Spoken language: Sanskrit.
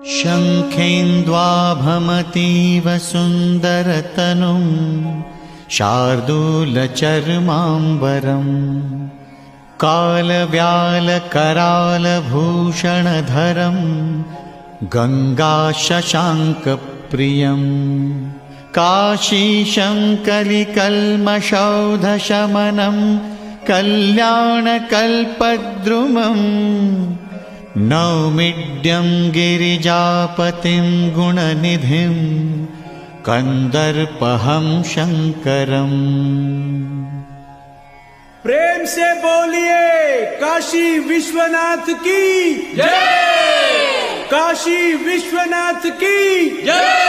शङ्खेन्द्वाभमतीव सुन्दरतनुं शार्दूलचर्माम्बरम् कालव्यालकरालभूषणधरम् गङ्गाशशाङ्कप्रियम् काशीशं कलिकल्मषौधशमनं कल्याणकल्पद्रुमम् नौमिड्यं गिरिजापतिं गुणनिधिं कंदर्पहं शंकरम्। प्रेम से बोलिए काशी विश्वनाथ की जय, काशी विश्वनाथ की जय।